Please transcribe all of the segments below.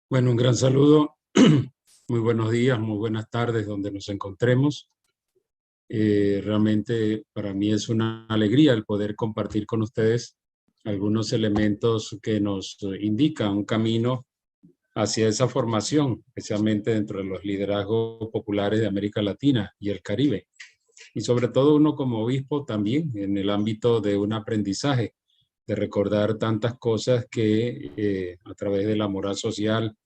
Bueno, un gran saludo. Muy buenos días, muy buenas tardes donde nos encontremos. Realmente para mí es una alegría el poder compartir con ustedes algunos elementos que nos indican un camino hacia esa formación, especialmente dentro de los liderazgos populares de América Latina y el Caribe. Y sobre todo uno como obispo también en el ámbito de un aprendizaje, de recordar tantas cosas que a través de la moral social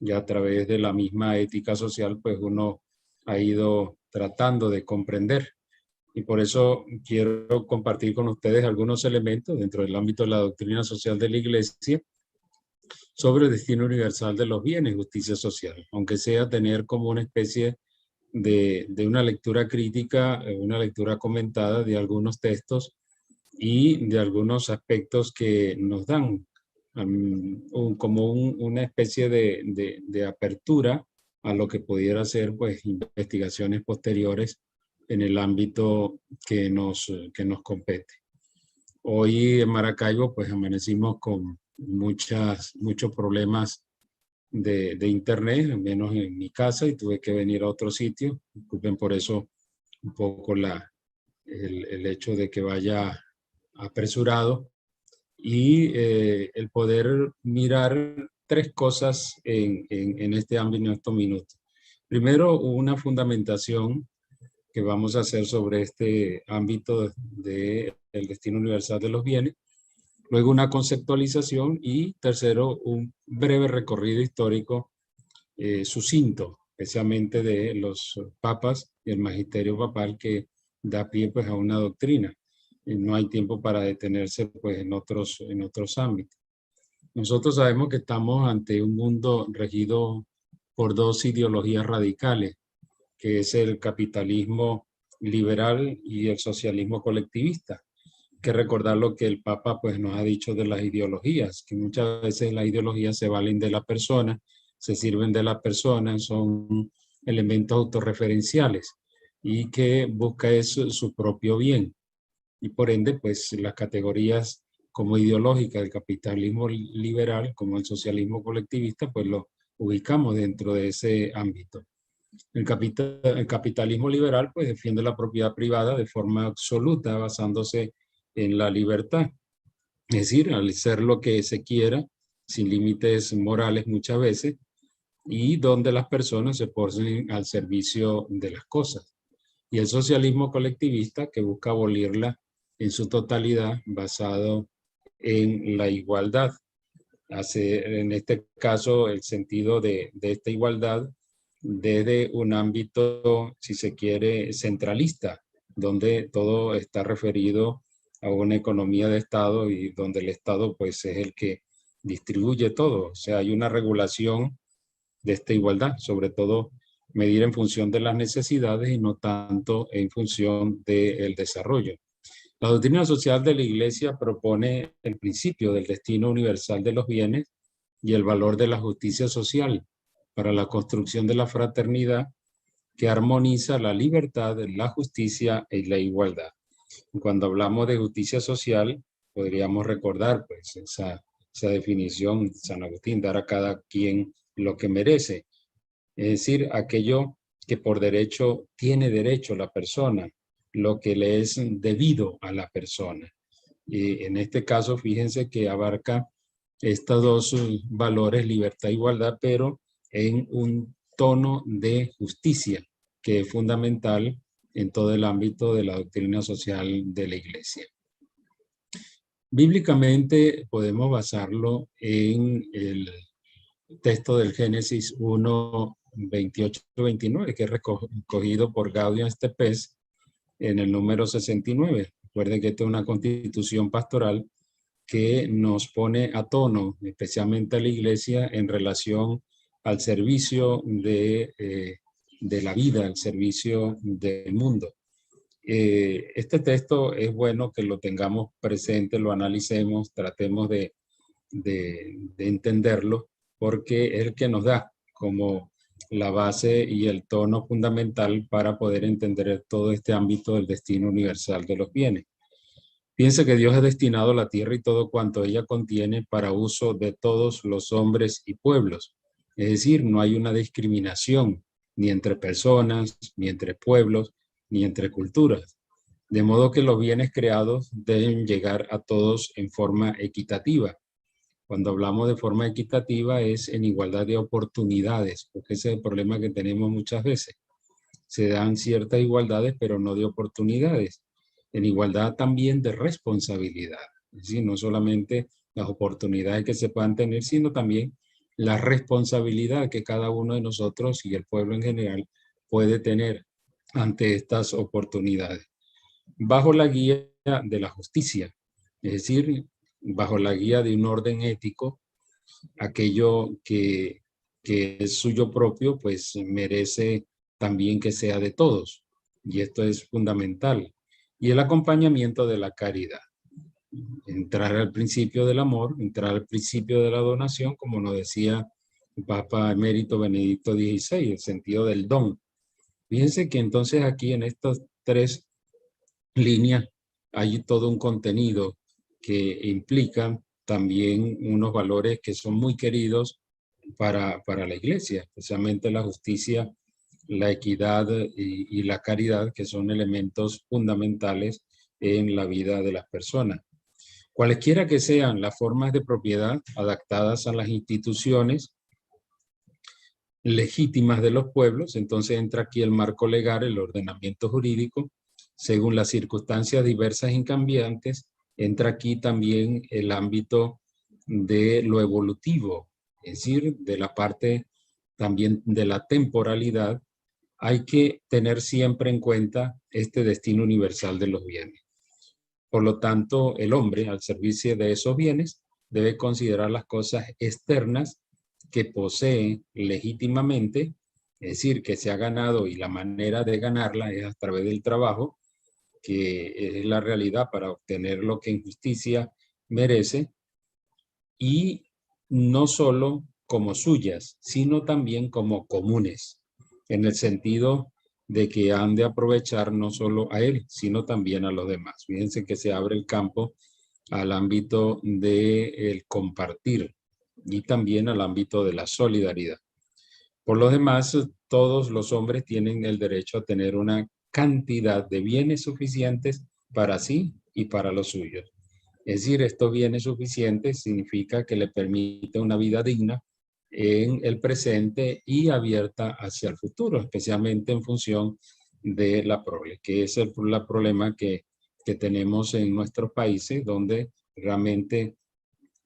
y a través de la misma ética social, pues uno ha ido tratando de comprender. Y por eso quiero compartir con ustedes algunos elementos dentro del ámbito de la doctrina social de la Iglesia sobre el destino universal de los bienes, justicia social, aunque sea tener como una especie de una lectura crítica, una lectura comentada de algunos textos y de algunos aspectos que nos dan una especie de apertura a lo que pudiera ser pues investigaciones posteriores en el ámbito que nos compete. Hoy en Maracaibo pues amanecimos con muchos problemas de internet, al menos en mi casa, y tuve que venir a otro sitio. Disculpen por eso un poco el hecho de que vaya apresurado y el poder mirar tres cosas en este ámbito en estos minutos. Primero, una fundamentación que vamos a hacer sobre este ámbito del destino universal de los bienes. Luego, una conceptualización y tercero, un breve recorrido histórico sucinto, especialmente de los papas y el magisterio papal que da pie pues a una doctrina. No hay tiempo para detenerse pues en otros ámbitos. Nosotros sabemos que estamos ante un mundo regido por dos ideologías radicales, que es el capitalismo liberal y el socialismo colectivista. Que recordar lo que el Papa pues nos ha dicho de las ideologías, que muchas veces las ideologías se valen de la persona, se sirven de la persona, son elementos autorreferenciales y que busca eso, su propio bien. Y por ende, pues las categorías como ideológicas del capitalismo liberal, como el socialismo colectivista, pues lo ubicamos dentro de ese ámbito. El capitalismo liberal pues defiende la propiedad privada de forma absoluta, basándose en la libertad. Es decir, al ser lo que se quiera, sin límites morales muchas veces, y donde las personas se ponen al servicio de las cosas. Y el socialismo colectivista que busca abolirla en su totalidad basado en la igualdad. Hace, en este caso, el sentido de esta igualdad desde un ámbito, si se quiere, centralista, donde todo está referido a una economía de Estado y donde el Estado pues es el que distribuye todo. O sea, hay una regulación de esta igualdad, sobre todo medir en función de las necesidades y no tanto en función del desarrollo. La doctrina social de la Iglesia propone el principio del destino universal de los bienes y el valor de la justicia social para la construcción de la fraternidad que armoniza la libertad, la justicia y la igualdad. Cuando hablamos de justicia social, podríamos recordar pues esa definición de San Agustín, dar a cada quien lo que merece. Es decir, aquello que por derecho tiene derecho la persona, lo que le es debido a la persona. Y en este caso, fíjense que abarca estos dos valores, libertad e igualdad, pero en un tono de justicia, que es fundamental en todo el ámbito de la doctrina social de la Iglesia. Bíblicamente podemos basarlo en el texto del Génesis 1, 28-29, que es recogido por Gaudium Stepes en el número 69. Recuerden que esta es una constitución pastoral que nos pone a tono, especialmente a la Iglesia, en relación al servicio de la vida, al servicio del mundo. Este texto es bueno que lo tengamos presente, lo analicemos, tratemos de entenderlo, porque es el que nos da como la base y el tono fundamental para poder entender todo este ámbito del destino universal de los bienes. Piensa que Dios ha destinado la tierra y todo cuanto ella contiene para uso de todos los hombres y pueblos. Es decir, no hay una discriminación ni entre personas, ni entre pueblos, ni entre culturas. De modo que los bienes creados deben llegar a todos en forma equitativa. Cuando hablamos de forma equitativa es en igualdad de oportunidades, porque ese es el problema que tenemos muchas veces. Se dan ciertas igualdades, pero no de oportunidades. En igualdad también de responsabilidad. Es decir, no solamente las oportunidades que se puedan tener, sino también la responsabilidad que cada uno de nosotros y el pueblo en general puede tener ante estas oportunidades. Bajo la guía de la justicia, es decir, bajo la guía de un orden ético, aquello que es suyo propio, pues merece también que sea de todos. Y esto es fundamental. Y el acompañamiento de la caridad. Entrar al principio del amor, entrar al principio de la donación, como nos decía el Papa Emérito Benedicto XVI, el sentido del don. Fíjense que entonces aquí en estas tres líneas hay todo un contenido que implica también unos valores que son muy queridos para la iglesia, especialmente la justicia, la equidad y la caridad, que son elementos fundamentales en la vida de las personas. Cualesquiera que sean las formas de propiedad adaptadas a las instituciones legítimas de los pueblos, entonces entra aquí el marco legal, el ordenamiento jurídico, según las circunstancias diversas y cambiantes, entra aquí también el ámbito de lo evolutivo, es decir, de la parte también de la temporalidad. Hay que tener siempre en cuenta este destino universal de los bienes. Por lo tanto, el hombre, al servicio de esos bienes, debe considerar las cosas externas que posee legítimamente, es decir, que se ha ganado y la manera de ganarla es a través del trabajo, que es la realidad para obtener lo que en justicia merece, y no solo como suyas, sino también como comunes, en el sentido de que han de aprovechar no solo a él, sino también a los demás. Fíjense que se abre el campo al ámbito del compartir y también al ámbito de la solidaridad. Por lo demás, todos los hombres tienen el derecho a tener una cantidad de bienes suficientes para sí y para los suyos. Es decir, estos bienes suficientes significa que le permite una vida digna en el presente y abierta hacia el futuro, especialmente en función de la prole, que es el problema que tenemos en nuestros países, donde realmente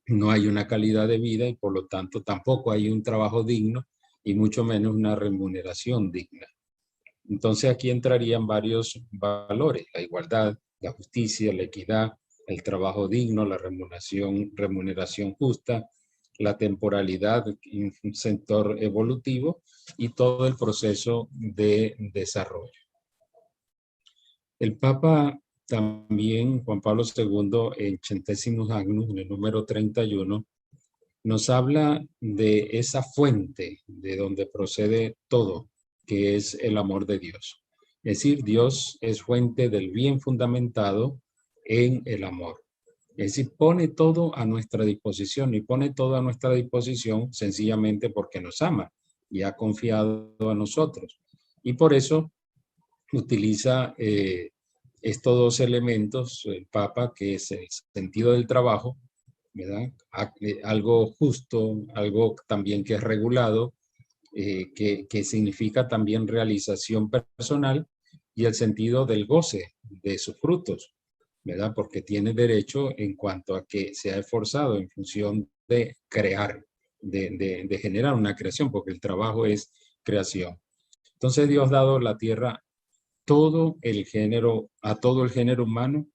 no hay una calidad de vida y por lo tanto tampoco hay un trabajo digno y mucho menos una remuneración digna. Entonces aquí entrarían varios valores: la igualdad, la justicia, la equidad, el trabajo digno, la remuneración justa, la temporalidad en un sector evolutivo y todo el proceso de desarrollo. El Papa también, Juan Pablo II, en Centésimos Agnus, en el número 31, nos habla de esa fuente de donde procede todo, que es el amor de Dios. Es decir, Dios es fuente del bien fundamentado en el amor. Es decir, pone todo a nuestra disposición y pone todo a nuestra disposición sencillamente porque nos ama y ha confiado a nosotros. Y por eso utiliza estos dos elementos, el Papa, que es el sentido del trabajo, ¿verdad? Algo justo, algo también que es regulado, que significa también realización personal, y el sentido del goce de sus frutos, ¿verdad? Porque tiene derecho en cuanto a que se ha esforzado en función de crear, de generar una creación, porque el trabajo es creación. Entonces Dios ha dado la tierra a todo el género humano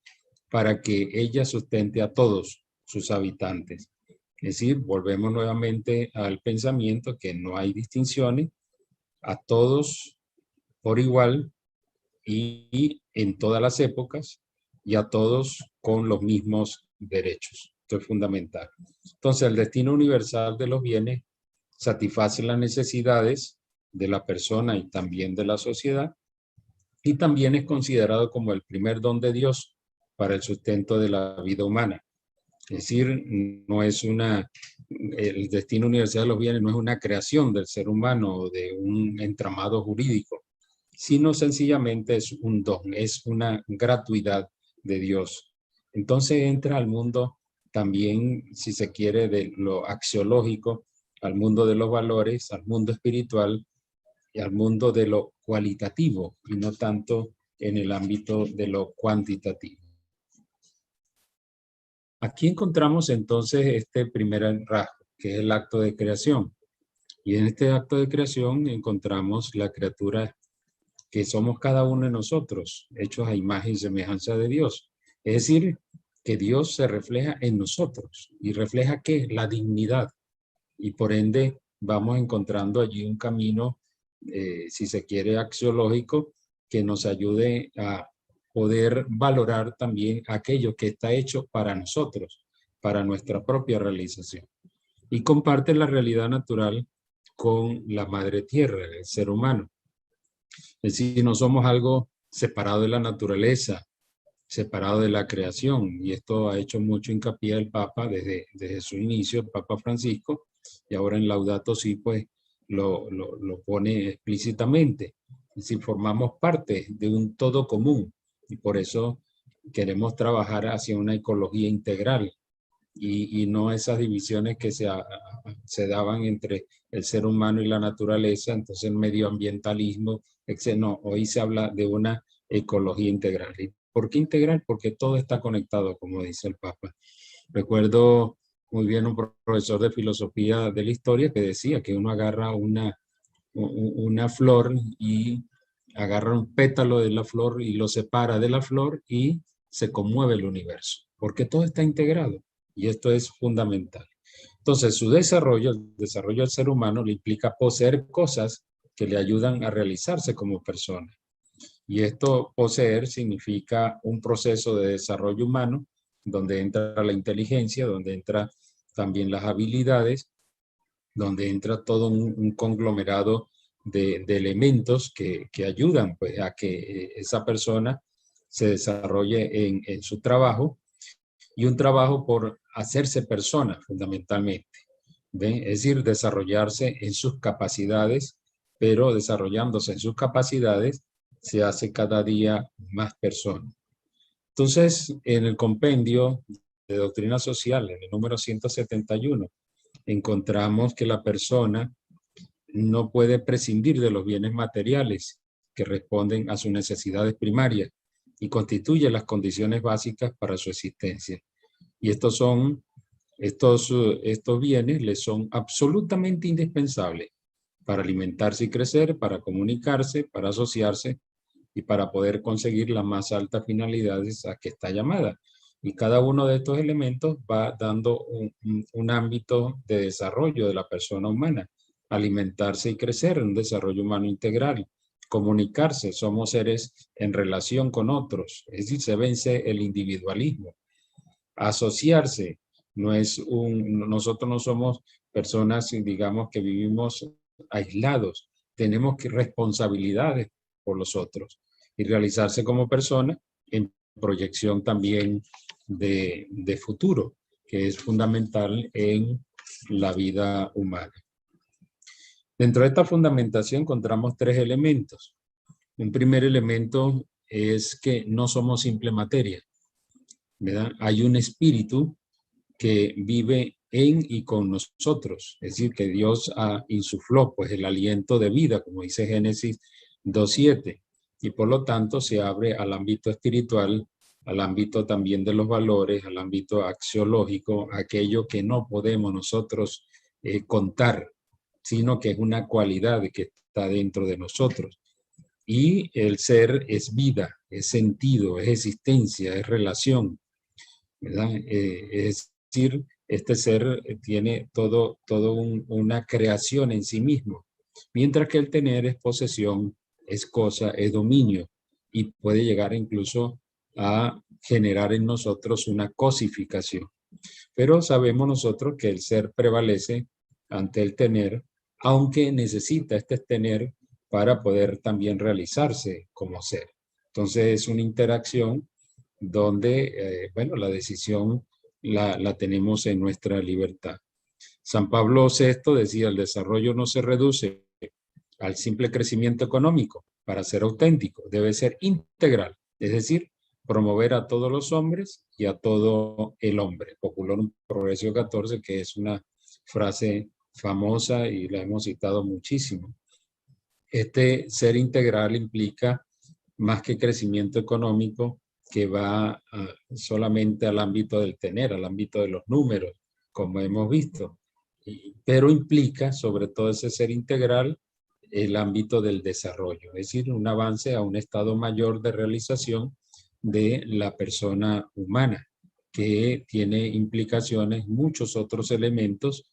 para que ella sustente a todos sus habitantes. Es decir, volvemos nuevamente al pensamiento que no hay distinciones, a todos por igual y en todas las épocas, y a todos con los mismos derechos. Esto es fundamental. Entonces, el destino universal de los bienes satisface las necesidades de la persona y también de la sociedad, y también es considerado como el primer don de Dios para el sustento de la vida humana. Es decir, no es el destino universal de los bienes no es una creación del ser humano o de un entramado jurídico, sino sencillamente es un don, es una gratuidad de Dios. Entonces entra al mundo también, si se quiere, de lo axiológico, al mundo de los valores, al mundo espiritual y al mundo de lo cualitativo y no tanto en el ámbito de lo cuantitativo. Aquí encontramos entonces este primer rasgo, que es el acto de creación. Y en este acto de creación encontramos la criatura que somos cada uno de nosotros, hechos a imagen y semejanza de Dios. Es decir, que Dios se refleja en nosotros. ¿Y refleja qué? La dignidad. Y por ende vamos encontrando allí un camino, si se quiere, axiológico, que nos ayude a poder valorar también aquello que está hecho para nosotros, para nuestra propia realización. Y comparte la realidad natural con la madre tierra, el ser humano. Es decir, no somos algo separado de la naturaleza, separado de la creación. Y esto ha hecho mucho hincapié el Papa desde su inicio, el Papa Francisco, y ahora en Laudato Si, pues lo pone explícitamente. Es decir, formamos parte de un todo común y por eso queremos trabajar hacia una ecología integral y no esas divisiones que se daban entre el ser humano y la naturaleza, entonces el medioambientalismo, etc. No, hoy se habla de una ecología integral. ¿Y por qué integral? Porque todo está conectado, como dice el Papa. Recuerdo muy bien un profesor de filosofía de la historia que decía que uno agarra una flor y agarra un pétalo de la flor y lo separa de la flor y se conmueve el universo, porque todo está integrado y esto es fundamental. Entonces, su desarrollo, el desarrollo del ser humano, le implica poseer cosas que le ayudan a realizarse como persona. Y esto, poseer, significa un proceso de desarrollo humano donde entra la inteligencia, donde entra también las habilidades, donde entra todo un conglomerado de elementos que ayudan pues, a que esa persona se desarrolle en su trabajo y un trabajo por hacerse persona fundamentalmente. ¿Ven? Es decir, desarrollarse en sus capacidades, pero desarrollándose en sus capacidades se hace cada día más persona. Entonces, en el compendio de doctrina social, en el número 171, encontramos que la persona no puede prescindir de los bienes materiales que responden a sus necesidades primarias y constituyen las condiciones básicas para su existencia. Y estos bienes les son absolutamente indispensables para alimentarse y crecer, para comunicarse, para asociarse y para poder conseguir las más altas finalidades a que está llamada. Y cada uno de estos elementos va dando un ámbito de desarrollo de la persona humana. Alimentarse y crecer, un desarrollo humano integral. Comunicarse, somos seres en relación con otros, es decir, se vence el individualismo. Asociarse, nosotros no somos personas, digamos, que vivimos aislados, tenemos responsabilidades por los otros y realizarse como persona en proyección también de futuro, que es fundamental en la vida humana. Dentro de esta fundamentación encontramos tres elementos. Un primer elemento es que no somos simple materia, ¿verdad? Hay un espíritu que vive en y con nosotros, es decir, que Dios insufló pues el aliento de vida, como dice Génesis 2:7, y por lo tanto se abre al ámbito espiritual, al ámbito también de los valores, al ámbito axiológico, aquello que no podemos nosotros contar, sino que es una cualidad que está dentro de nosotros. Y el ser es vida, es sentido, es existencia, es relación, ¿verdad? Es decir, este ser tiene una creación en sí mismo, mientras que el tener es posesión, es cosa, es dominio y puede llegar incluso a generar en nosotros una cosificación. Pero sabemos nosotros que el ser prevalece ante el tener, aunque necesita este tener para poder también realizarse como ser. Entonces es una interacción donde, bueno, la decisión la tenemos en nuestra libertad. San Pablo VI decía, el desarrollo no se reduce al simple crecimiento económico para ser auténtico, debe ser integral, es decir, promover a todos los hombres y a todo el hombre. Populorum Progressio 14, que es una frase famosa y la hemos citado muchísimo. Este ser integral implica más que crecimiento económico que va solamente al ámbito del tener, al ámbito de los números, como hemos visto, pero implica sobre todo ese ser integral el ámbito del desarrollo, es decir, un avance a un estado mayor de realización de la persona humana, que tiene implicaciones, muchos otros elementos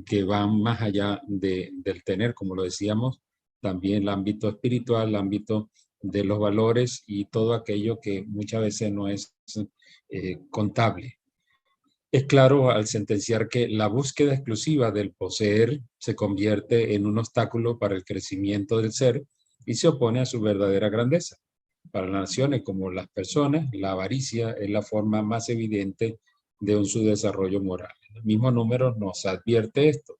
que van más allá del tener, como lo decíamos, también el ámbito espiritual, el ámbito de los valores y todo aquello que muchas veces no es contable. Es claro al sentenciar que la búsqueda exclusiva del poseer se convierte en un obstáculo para el crecimiento del ser y se opone a su verdadera grandeza. Para las naciones como las personas, la avaricia es la forma más evidente de un subdesarrollo moral. El mismo número nos advierte esto.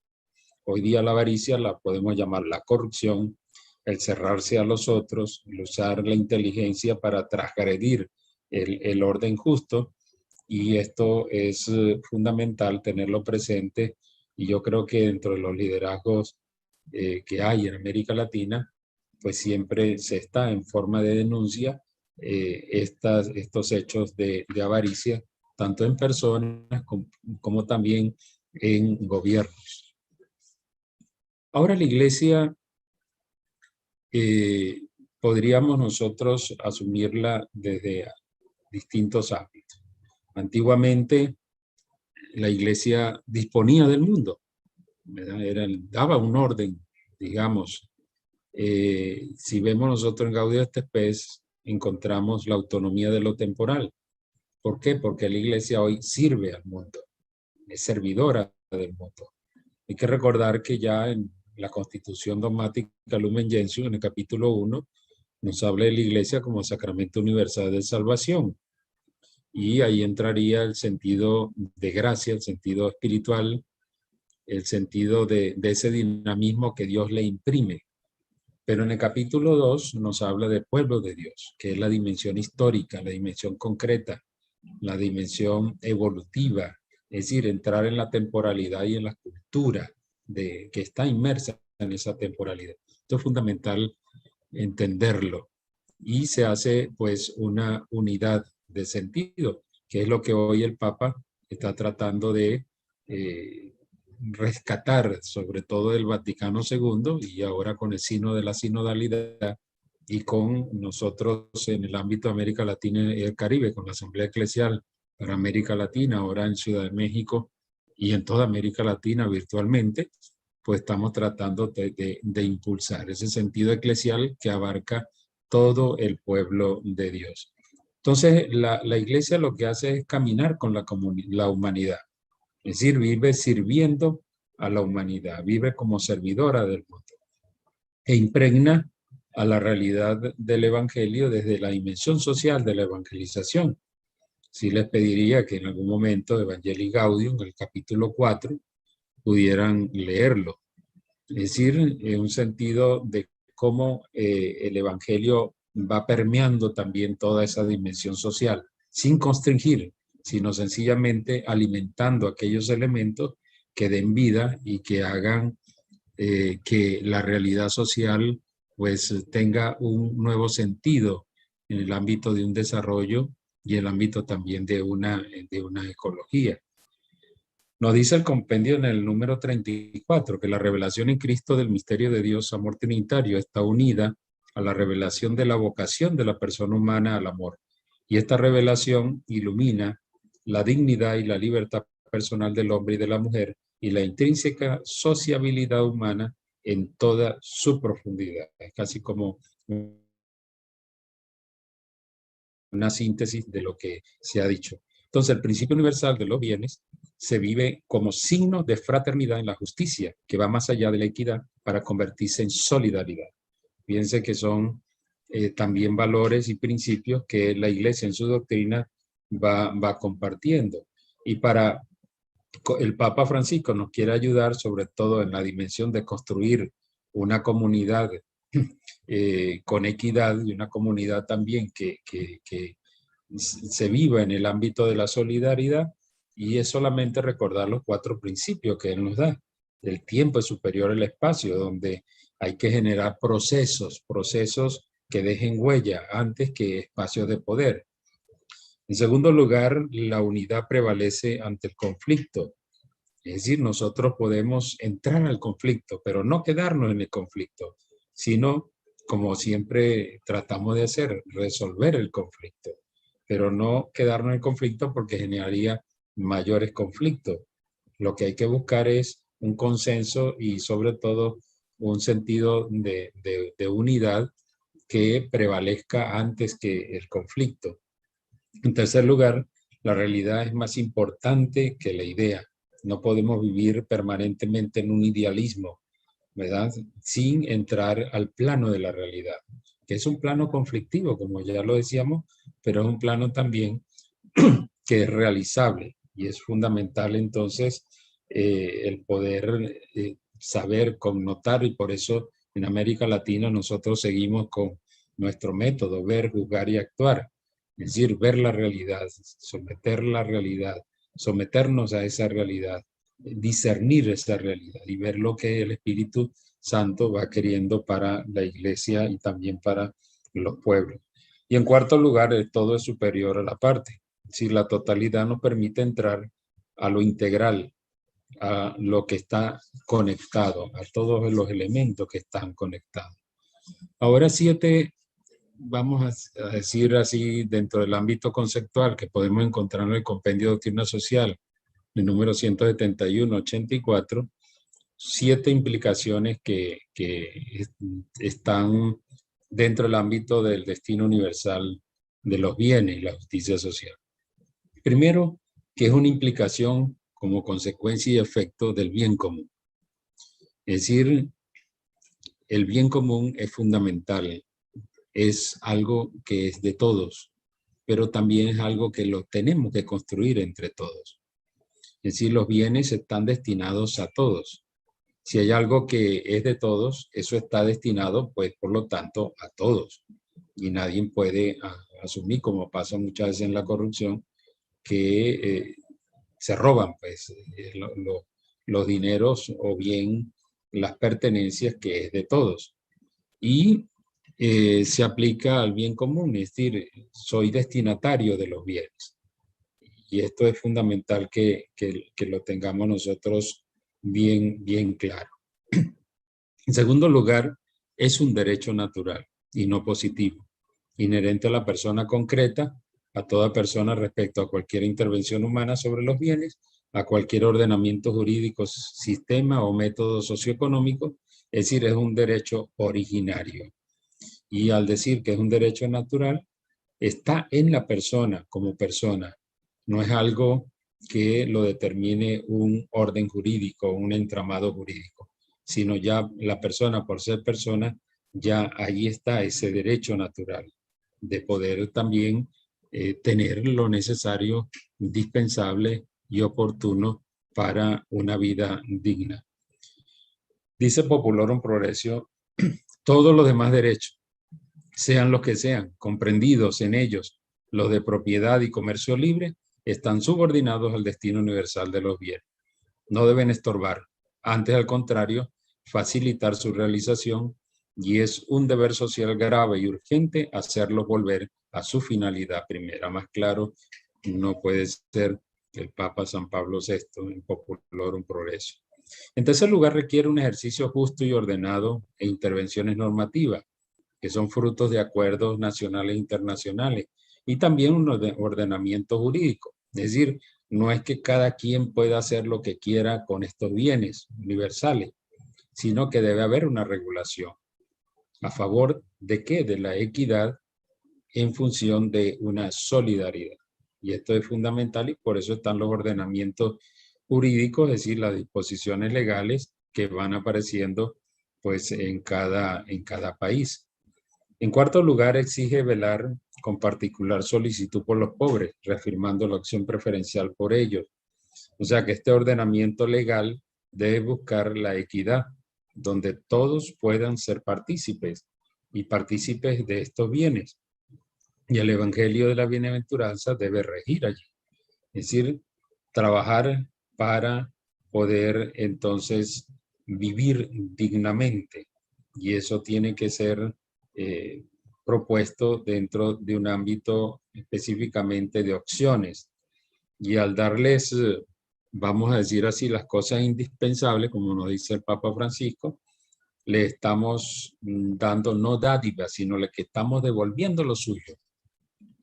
Hoy día la avaricia la podemos llamar la corrupción, el cerrarse a los otros, el usar la inteligencia para transgredir el orden justo, y esto es fundamental tenerlo presente, y yo creo que dentro de los liderazgos que hay en América Latina, pues siempre se está en forma de denuncia estos hechos de avaricia, tanto en personas como también en gobiernos. Ahora la iglesia podríamos nosotros asumirla desde distintos ámbitos. Antiguamente la iglesia disponía del mundo, ¿verdad? Daba un orden, digamos. Si vemos nosotros en Gaudium et Spes, encontramos la autonomía de lo temporal. ¿Por qué? Porque la iglesia hoy sirve al mundo, es servidora del mundo. Hay que recordar que ya en la Constitución Dogmática Lumen Gentium, en el capítulo 1, nos habla de la iglesia como sacramento universal de salvación. Y ahí entraría el sentido de gracia, el sentido espiritual, el sentido de ese dinamismo que Dios le imprime. Pero en el capítulo 2 nos habla del pueblo de Dios, que es la dimensión histórica, la dimensión concreta, la dimensión evolutiva, es decir, entrar en la temporalidad y en la cultura que está inmersa en esa temporalidad. Esto es fundamental entenderlo. Y se hace pues una unidad de sentido, que es lo que hoy el Papa está tratando de rescatar, sobre todo del Vaticano II, y ahora con el signo de la sinodalidad, y con nosotros en el ámbito de América Latina y el Caribe, con la Asamblea Eclesial para América Latina, ahora en Ciudad de México y en toda América Latina virtualmente, pues estamos tratando de impulsar ese sentido eclesial que abarca todo el pueblo de Dios. Entonces, la iglesia lo que hace es caminar con la humanidad, es decir, vive sirviendo a la humanidad, vive como servidora del mundo e impregna a la realidad del evangelio desde la dimensión social de la evangelización. Sí les pediría que en algún momento Evangelii Gaudium, el capítulo 4, pudieran leerlo. Es decir, en un sentido de cómo el evangelio va permeando también toda esa dimensión social, sin constringir, sino sencillamente alimentando aquellos elementos que den vida y que hagan que la realidad social pues tenga un nuevo sentido en el ámbito de un desarrollo y el ámbito también de una ecología. Nos dice el compendio en el número 34 que la revelación en Cristo del misterio de Dios, amor trinitario, está unida a la revelación de la vocación de la persona humana al amor. Y esta revelación ilumina la dignidad y la libertad personal del hombre y de la mujer y la intrínseca sociabilidad humana en toda su profundidad. Es casi como una síntesis de lo que se ha dicho. Entonces, el principio universal de los bienes se vive como signo de fraternidad en la justicia, que va más allá de la equidad para convertirse en solidaridad. Fíjense que son también valores y principios que la Iglesia en su doctrina va compartiendo. Y para el Papa Francisco nos quiere ayudar sobre todo en la dimensión de construir una comunidad con equidad y una comunidad también que se viva en el ámbito de la solidaridad, y es solamente recordar los 4 principios que él nos da. El tiempo es superior al espacio, donde hay que generar procesos que dejen huella antes que espacios de poder. En segundo lugar, la unidad prevalece ante el conflicto. Es decir, nosotros podemos entrar al conflicto, pero no quedarnos en el conflicto, sino, como siempre tratamos de hacer, resolver el conflicto, pero no quedarnos en el conflicto porque generaría mayores conflictos. Lo que hay que buscar es un consenso y sobre todo un sentido de unidad que prevalezca antes que el conflicto. En tercer lugar, la realidad es más importante que la idea. No podemos vivir permanentemente en un idealismo, ¿verdad? Sin entrar al plano de la realidad, que es un plano conflictivo, como ya lo decíamos, pero es un plano también que es realizable y es fundamental entonces el poder saber connotar, y por eso en América Latina nosotros seguimos con nuestro método, ver, juzgar y actuar. Es decir, ver la realidad, someter la realidad, someternos a esa realidad, discernir esa realidad y ver lo que el Espíritu Santo va queriendo para la iglesia y también para los pueblos. Y en cuarto lugar, el todo es superior a la parte. Si la totalidad nos permite entrar a lo integral, a lo que está conectado, a todos los elementos que están conectados. Ahora 7, vamos a decir así, dentro del ámbito conceptual que podemos encontrar en el Compendio de Doctrina Social, el número 171-84, 7 implicaciones que están dentro del ámbito del destino universal de los bienes y la justicia social. Primero, que es una implicación como consecuencia y efecto del bien común. Es decir, el bien común es fundamental, es algo que es de todos, pero también es algo que lo tenemos que construir entre todos. Es decir, los bienes están destinados a todos. Si hay algo que es de todos, eso está destinado, pues, por lo tanto, a todos. Y nadie puede asumir, como pasa muchas veces en la corrupción, que se roban, pues, los dineros o bien las pertenencias que es de todos. Y se aplica al bien común, es decir, soy destinatario de los bienes. Y esto es fundamental que lo tengamos nosotros bien claro. En segundo lugar, es un derecho natural y no positivo, inherente a la persona concreta, a toda persona respecto a cualquier intervención humana sobre los bienes, a cualquier ordenamiento jurídico, sistema o método socioeconómico, es decir, es un derecho originario. Y al decir que es un derecho natural, está en la persona como persona, no es algo que lo determine un orden jurídico, un entramado jurídico, sino ya la persona, por ser persona, ya ahí está ese derecho natural de poder también tener lo necesario, indispensable y oportuno para una vida digna. Dice Populorum Progressio, todos los demás derechos, sean los que sean, comprendidos en ellos, los de propiedad y comercio libre, están subordinados al destino universal de los bienes. No deben estorbar, antes al contrario, facilitar su realización, y es un deber social grave y urgente hacerlos volver a su finalidad primera. Más claro, no puede ser el Papa San Pablo VI en Populorum Progressio. En tercer lugar, requiere un ejercicio justo y ordenado e intervenciones normativas, que son frutos de acuerdos nacionales e internacionales, y también un ordenamiento jurídico. Es decir, no es que cada quien pueda hacer lo que quiera con estos bienes universales, sino que debe haber una regulación. ¿A favor de qué? De la equidad en función de una solidaridad. Y esto es fundamental y por eso están los ordenamientos jurídicos, es decir, las disposiciones legales que van apareciendo pues en cada país. En cuarto lugar, exige velar con particular solicitud por los pobres, reafirmando la acción preferencial por ellos. O sea que este ordenamiento legal debe buscar la equidad, donde todos puedan ser partícipes y partícipes de estos bienes. Y el Evangelio de la Bienaventuranza debe regir allí. Es decir, trabajar para poder entonces vivir dignamente. Y eso tiene que ser propuesto dentro de un ámbito específicamente de opciones. Y al darles, vamos a decir así, las cosas indispensables, como nos dice el Papa Francisco, le estamos dando no dádivas, sino le que estamos devolviendo lo suyo.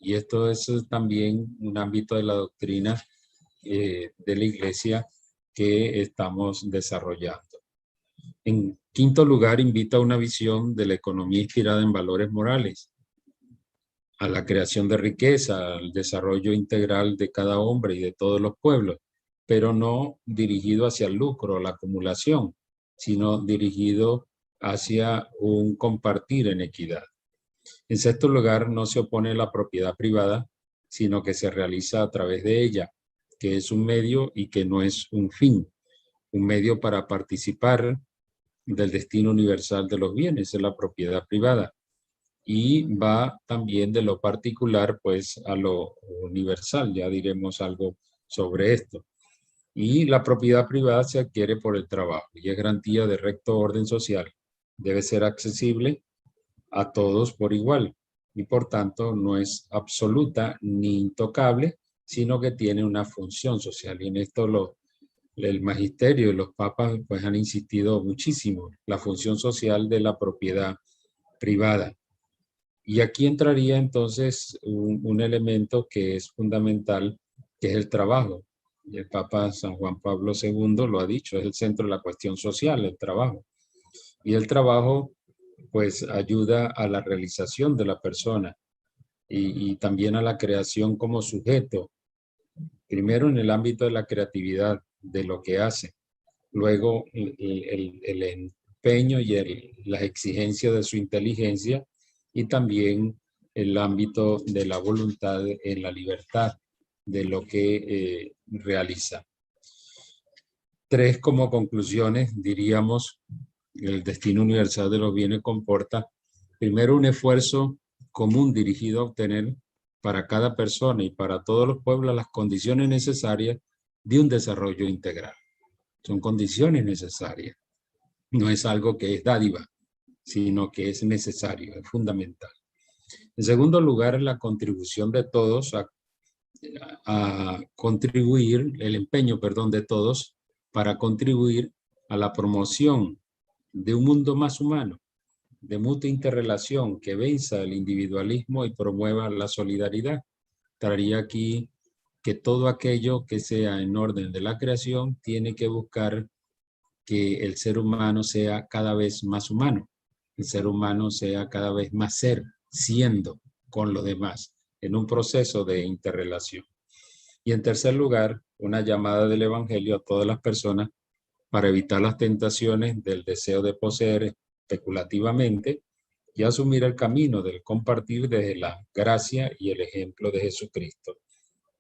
Y esto es también un ámbito de la doctrina de la Iglesia que estamos desarrollando. En quinto lugar, invita a una visión de la economía inspirada en valores morales, a la creación de riqueza, al desarrollo integral de cada hombre y de todos los pueblos, pero no dirigido hacia el lucro, la acumulación, sino dirigido hacia un compartir en equidad. En sexto lugar, no se opone la propiedad privada, sino que se realiza a través de ella, que es un medio y que no es un fin, un medio para participar del destino universal de los bienes, es la propiedad privada. Y va también de lo particular, pues, a lo universal. Ya diremos algo sobre esto. Y la propiedad privada se adquiere por el trabajo y es garantía de recto orden social. Debe ser accesible a todos por igual y por tanto no es absoluta ni intocable, sino que tiene una función social. Y en esto el magisterio y los papas pues han insistido muchísimo, la función social de la propiedad privada. Y aquí entraría entonces un elemento que es fundamental, que es el trabajo. Y el Papa San Juan Pablo II lo ha dicho, es el centro de la cuestión social, el trabajo. Y el trabajo pues ayuda a la realización de la persona y también a la creación como sujeto, primero en el ámbito de la creatividad, de lo que hace, luego el empeño y las exigencias de su inteligencia y también el ámbito de la voluntad en la libertad de lo que realiza. Tres, como conclusiones, diríamos, el destino universal de los bienes comporta, primero, un esfuerzo común dirigido a obtener para cada persona y para todos los pueblos las condiciones necesarias de un desarrollo integral. Son condiciones necesarias. No es algo que es dádiva, sino que es necesario, es fundamental. En segundo lugar, la contribución de todos a contribuir, el empeño, perdón, de todos para contribuir a la promoción de un mundo más humano, de mutua interrelación que venza el individualismo y promueva la solidaridad. Traería aquí que todo aquello que sea en orden de la creación tiene que buscar que el ser humano sea cada vez más humano, el ser humano sea cada vez más ser, siendo con los demás, en un proceso de interrelación. Y en tercer lugar, una llamada del Evangelio a todas las personas para evitar las tentaciones del deseo de poseer especulativamente y asumir el camino del compartir desde la gracia y el ejemplo de Jesucristo.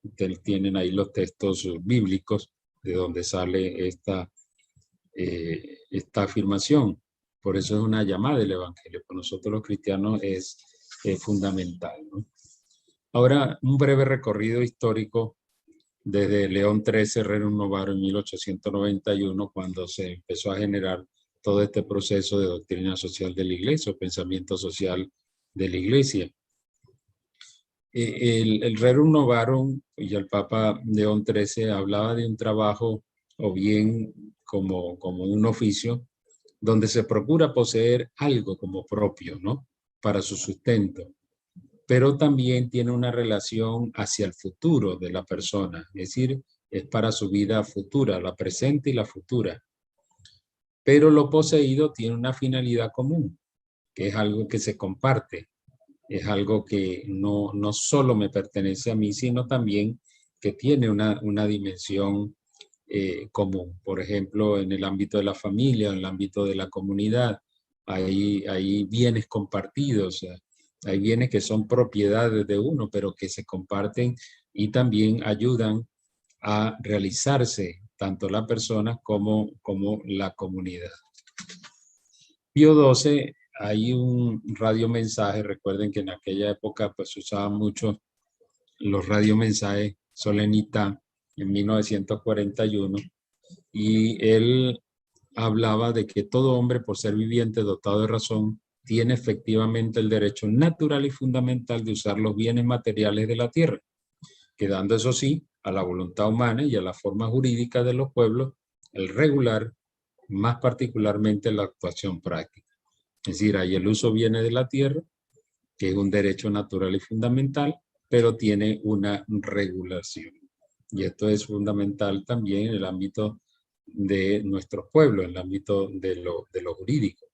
Ustedes tienen ahí los textos bíblicos de donde sale esta afirmación. Por eso es una llamada del Evangelio. Para nosotros los cristianos es fundamental, ¿no? Ahora, un breve recorrido histórico desde León XIII, Rerum Novarum, en 1891, cuando se empezó a generar todo este proceso de doctrina social de la Iglesia, o pensamiento social de la Iglesia. El Rerum Novarum y el Papa León XIII hablaba de un trabajo o bien como un oficio donde se procura poseer algo como propio, ¿no? Para su sustento, pero también tiene una relación hacia el futuro de la persona, es decir, es para su vida futura, la presente y la futura. Pero lo poseído tiene una finalidad común, que es algo que se comparte, es algo que no solo me pertenece a mí, sino también que tiene una dimensión común. Por ejemplo, en el ámbito de la familia, en el ámbito de la comunidad, hay bienes compartidos, hay bienes que son propiedades de uno, pero que se comparten y también ayudan a realizarse tanto la persona como la comunidad. Pío XII, hay un radiomensaje, recuerden que en aquella época pues usaban mucho los radiomensajes Solenità en 1941, y él hablaba de que todo hombre, por ser viviente dotado de razón, tiene efectivamente el derecho natural y fundamental de usar los bienes materiales de la tierra, quedando eso sí a la voluntad humana y a la forma jurídica de los pueblos el regular, más particularmente la actuación práctica. Es decir, ahí el uso viene de la tierra, que es un derecho natural y fundamental, pero tiene una regulación. Y esto es fundamental también en el ámbito de nuestros pueblos, en el ámbito de lo jurídico.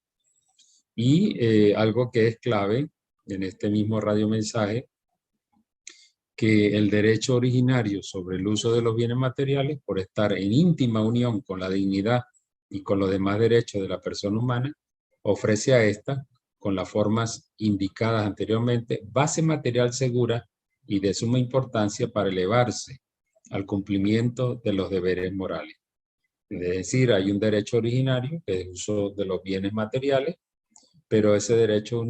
Y algo que es clave en este mismo radiomensaje, que el derecho originario sobre el uso de los bienes materiales, por estar en íntima unión con la dignidad y con los demás derechos de la persona humana, ofrece a esta, con las formas indicadas anteriormente, base material segura y de suma importancia para elevarse al cumplimiento de los deberes morales. Es decir, hay un derecho originario, que es el uso de los bienes materiales, pero ese derecho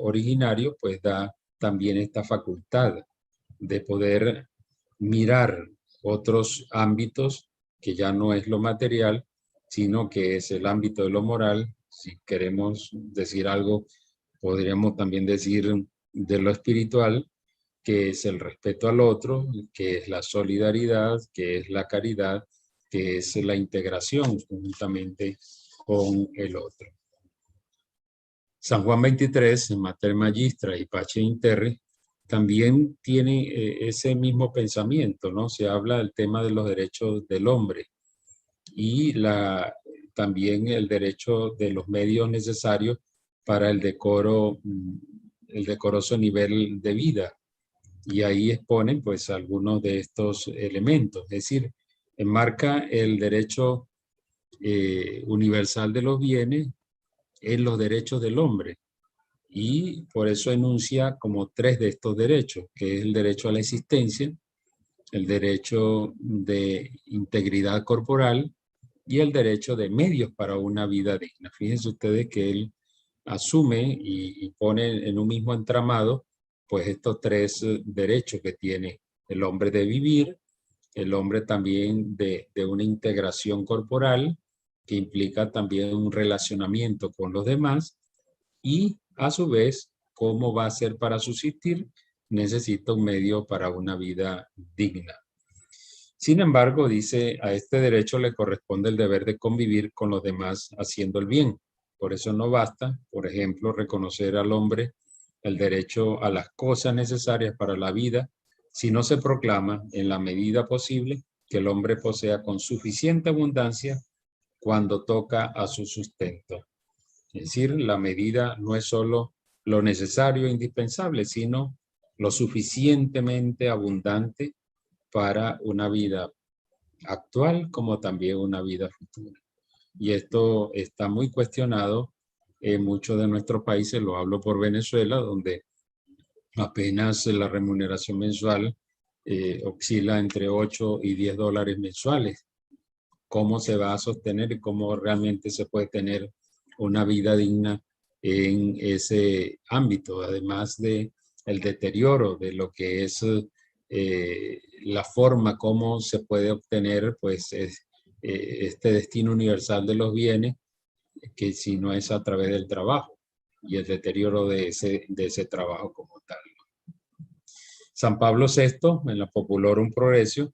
originario pues da también esta facultad de poder mirar otros ámbitos que ya no es lo material, sino que es el ámbito de lo moral. Si queremos decir algo, podríamos también decir de lo espiritual, que es el respeto al otro, que es la solidaridad, que es la caridad, que es la integración juntamente con el otro. San Juan 23, en Mater Magistra y Pace in Terre, también tiene ese mismo pensamiento, ¿no? Se habla del tema de los derechos del hombre y también el derecho de los medios necesarios para el decoroso nivel de vida. Y ahí exponen pues algunos de estos elementos, es decir, enmarca el derecho universal de los bienes en los derechos del hombre, y por eso enuncia como tres de estos derechos, que es el derecho a la existencia, el derecho de integridad corporal y el derecho de medios para una vida digna. Fíjense ustedes que él asume y pone en un mismo entramado pues estos tres derechos que tiene el hombre de vivir, el hombre también de una integración corporal que implica también un relacionamiento con los demás, y a su vez, ¿cómo va a ser para subsistir? Necesita un medio para una vida digna. Sin embargo, dice, a este derecho le corresponde el deber de convivir con los demás haciendo el bien. Por eso no basta, por ejemplo, reconocer al hombre el derecho a las cosas necesarias para la vida, si no se proclama en la medida posible que el hombre posea con suficiente abundancia cuando toca a su sustento. Es decir, la medida no es solo lo necesario e indispensable, sino lo suficientemente abundante para una vida actual como también una vida futura. Y esto está muy cuestionado en muchos de nuestros países. Lo hablo por Venezuela, donde apenas la remuneración mensual oscila entre 8 y 10 dólares mensuales. ¿Cómo se va a sostener y cómo realmente se puede tener una vida digna en ese ámbito? Además de el deterioro de lo que es la forma como se puede obtener pues este destino universal de los bienes, que si no es a través del trabajo y el deterioro de ese trabajo como tal. San Pablo VI, en la Populorum Progressio,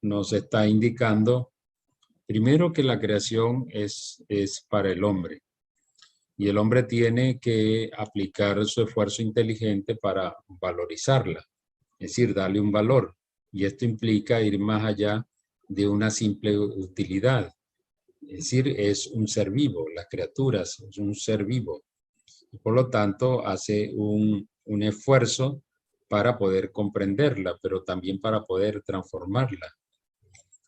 nos está indicando primero que la creación es para el hombre, y el hombre tiene que aplicar su esfuerzo inteligente para valorizarla, es decir, darle un valor. Y esto implica ir más allá de una simple utilidad. Es decir, es un ser vivo, las criaturas es un ser vivo. Y por lo tanto, hace un esfuerzo para poder comprenderla, pero también para poder transformarla.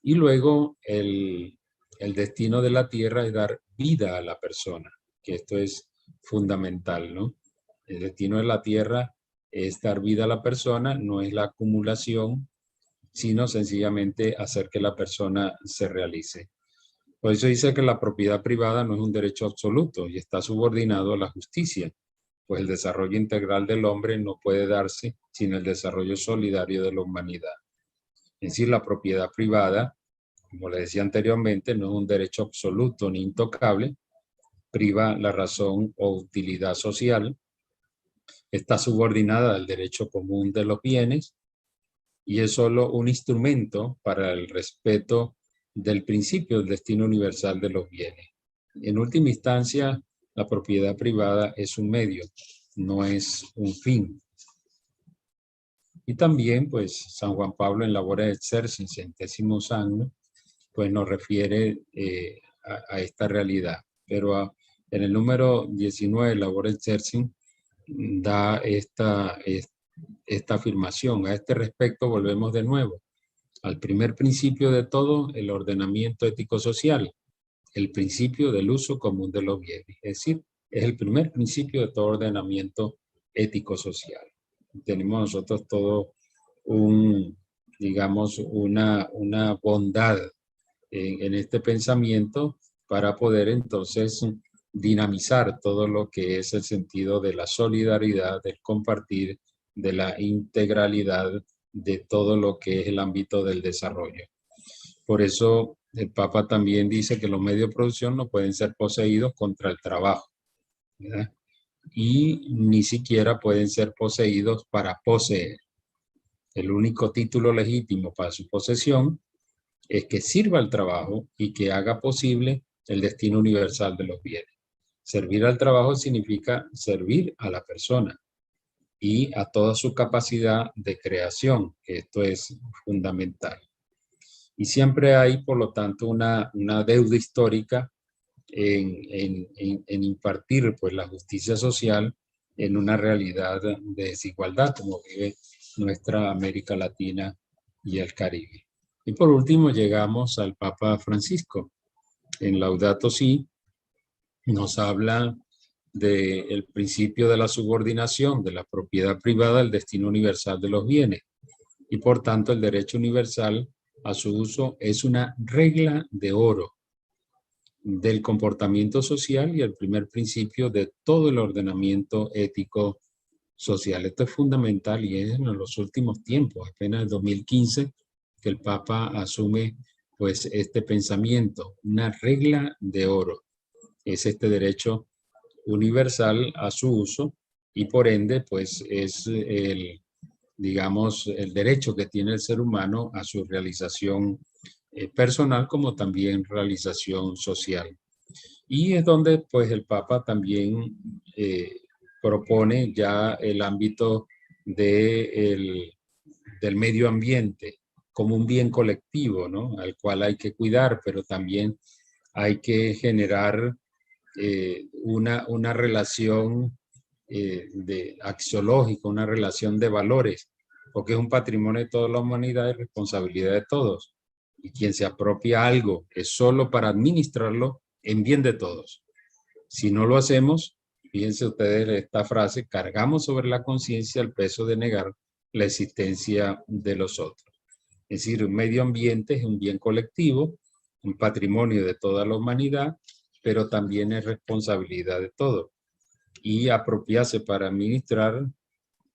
Y luego el destino de la tierra es dar vida a la persona, que esto es fundamental, ¿no? El destino de la tierra es dar vida a la persona, no es la acumulación, sino sencillamente hacer que la persona se realice. Por eso dice que la propiedad privada no es un derecho absoluto y está subordinado a la justicia, pues el desarrollo integral del hombre no puede darse sin el desarrollo solidario de la humanidad. Es decir, la propiedad privada, como le decía anteriormente, no es un derecho absoluto ni intocable, priva la razón o utilidad social, está subordinada al derecho común de los bienes y es solo un instrumento para el respeto del principio del destino universal de los bienes. En última instancia, la propiedad privada es un medio, no es un fin. Y también, pues, San Juan Pablo en Labores Exercens, centésimos años, pues nos refiere a esta realidad. Pero en el número 19, Labores Exercens, da esta afirmación. A este respecto volvemos de nuevo al primer principio de todo, el ordenamiento ético-social, el principio del uso común de los bienes. Es decir, es el primer principio de todo ordenamiento ético-social. Tenemos nosotros todo digamos, una bondad en este pensamiento para poder entonces dinamizar todo lo que es el sentido de la solidaridad, del compartir, de la integralidad de todo lo que es el ámbito del desarrollo. Por eso el Papa también dice que los medios de producción no pueden ser poseídos contra el trabajo, ¿verdad? Y ni siquiera pueden ser poseídos para poseer. El único título legítimo para su posesión es que sirva al trabajo y que haga posible el destino universal de los bienes. Servir al trabajo significa servir a la persona y a toda su capacidad de creación, que esto es fundamental. Y siempre hay, por lo tanto, una deuda histórica en impartir pues, la justicia social en una realidad de desigualdad, como vive nuestra América Latina y el Caribe. Y por último llegamos al Papa Francisco. En Laudato Si nos habla del principio de la subordinación de la propiedad privada al destino universal de los bienes. Y por tanto el derecho universal a su uso es una regla de oro del comportamiento social y el primer principio de todo el ordenamiento ético social. Esto es fundamental y es en los últimos tiempos, apenas en 2015, que el Papa asume pues este pensamiento, una regla de oro. Es este derecho universal a su uso y por ende pues es digamos, el derecho que tiene el ser humano a su realización personal como también realización social. Y es donde pues el Papa también propone ya el ámbito del medio ambiente como un bien colectivo, ¿no? Al cual hay que cuidar, pero también hay que generar una relación axiológica, una relación de valores, porque es un patrimonio de toda la humanidad y responsabilidad de todos. Y quien se apropia algo es solo para administrarlo en bien de todos. Si no lo hacemos, fíjense ustedes esta frase, cargamos sobre la conciencia el peso de negar la existencia de los otros. Es decir, un medio ambiente es un bien colectivo, un patrimonio de toda la humanidad, pero también es responsabilidad de todos. Y apropiarse para administrar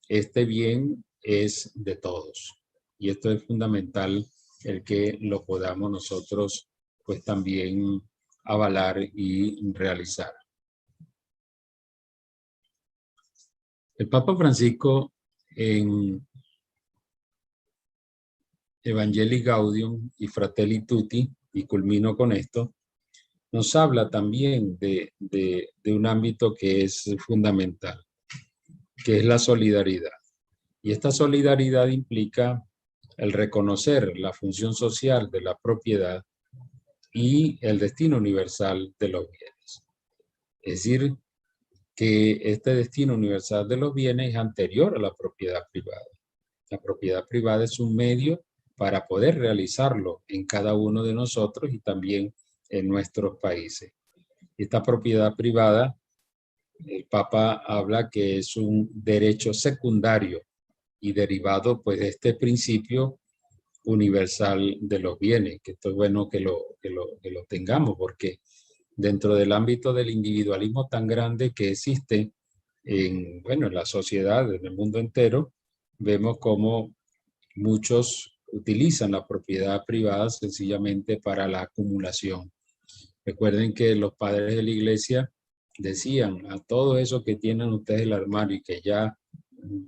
este bien es de todos. Y esto es fundamental, el que lo podamos nosotros pues también avalar y realizar. El Papa Francisco en Evangelii Gaudium y Fratelli Tutti, y culmino con esto, nos habla también de un ámbito que es fundamental, que es la solidaridad. Y esta solidaridad implica el reconocer la función social de la propiedad y el destino universal de los bienes. Es decir, que este destino universal de los bienes es anterior a la propiedad privada. La propiedad privada es un medio para poder realizarlo en cada uno de nosotros y también en nuestros países. Esta propiedad privada, el Papa habla que es un derecho secundario y derivado pues de este principio universal de los bienes, que esto es bueno que lo tengamos, porque dentro del ámbito del individualismo tan grande que existe bueno, en la sociedad, en el mundo entero, vemos cómo muchos utilizan la propiedad privada sencillamente para la acumulación. Recuerden que los padres de la iglesia decían a todo eso que tienen ustedes en el armario y que ya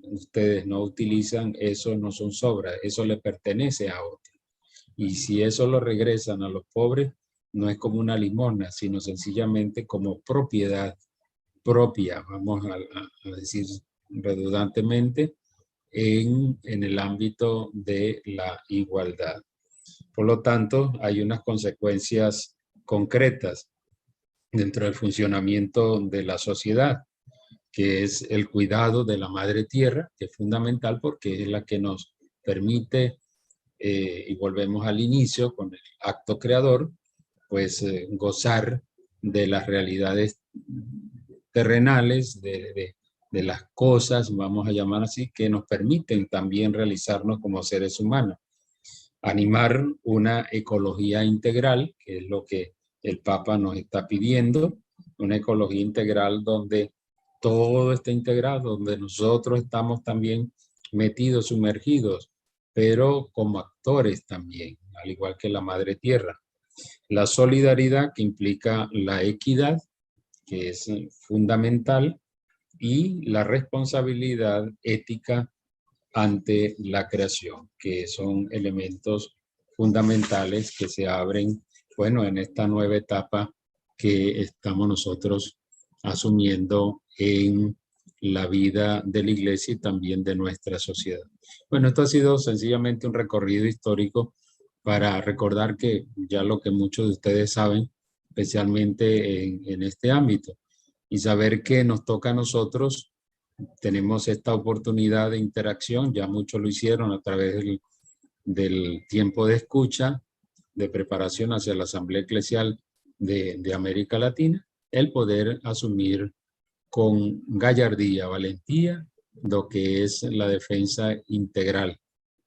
ustedes no utilizan, eso no son sobras, eso le pertenece a otro. Y si eso lo regresan a los pobres, no es como una limosna, sino sencillamente como propiedad propia, vamos a decir redundantemente, en el ámbito de la igualdad. Por lo tanto, hay unas consecuencias concretas dentro del funcionamiento de la sociedad, que es el cuidado de la madre tierra, que es fundamental porque es la que nos permite, y volvemos al inicio con el acto creador, pues gozar de las realidades terrenales, de las cosas, vamos a llamar así, que nos permiten también realizarnos como seres humanos. Animar una ecología integral, que es lo que el Papa nos está pidiendo, una ecología integral donde todo está integrado, donde nosotros estamos también metidos, sumergidos, pero como actores también, al igual que la Madre Tierra. La solidaridad, que implica la equidad, que es fundamental, y la responsabilidad ética ante la creación, que son elementos fundamentales que se abren, bueno, en esta nueva etapa que estamos nosotros asumiendo en la vida de la iglesia y también de nuestra sociedad. Bueno, esto ha sido sencillamente un recorrido histórico para recordar que ya lo que muchos de ustedes saben, especialmente en este ámbito, y saber que nos toca a nosotros, tenemos esta oportunidad de interacción, ya muchos lo hicieron a través del tiempo de escucha, de preparación hacia la Asamblea Eclesial de América Latina, el poder asumir con gallardía, valentía, lo que es la defensa integral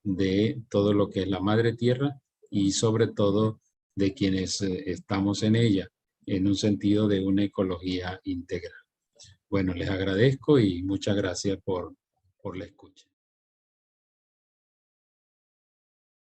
de todo lo que es la madre tierra y sobre todo de quienes estamos en ella, en un sentido de una ecología integral. Bueno, les agradezco y muchas gracias por la escucha.